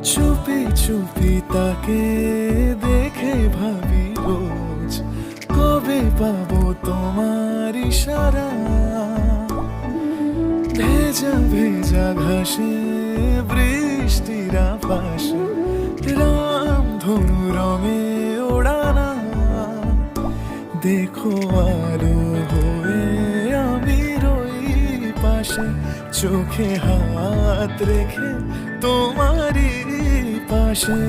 চুপি চুপি তাকে দেখে ভাবি রোজ, কবে পাবো তোমার ইশারা। ভেজা ভেজা ঘাসে বৃষ্টির আভাসে রামধনু রঙে ওড়ানা। দেখো আলো হয়ে আমি রই পাশে, চোখে হাত রেখে তোমারই পাশে।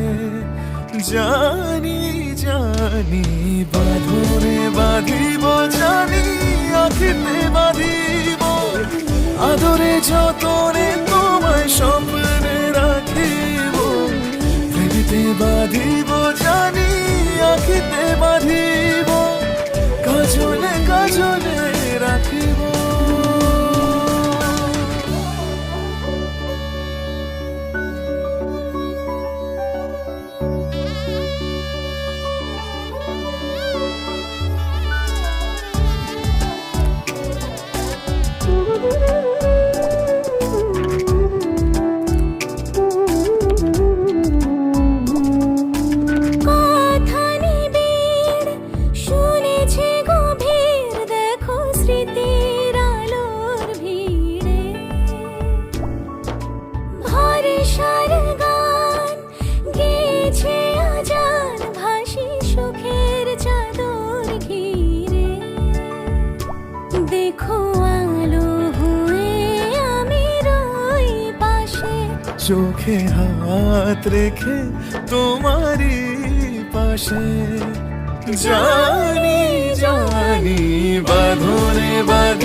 জানি জানি বাঁধনে বাঁধিব, জানি আখিতে বাঁধিব, আদরে যতনে তোমায় স্বপ্নে রাখিব। প্রেমেতে বাঁধিব, জানি আখিতে বাঁধিব, কাজলে কাজলে রাখিব। চোখে হাত রেখে তোমারই পাশে। জানি জানি বাঁধনে বাঁধি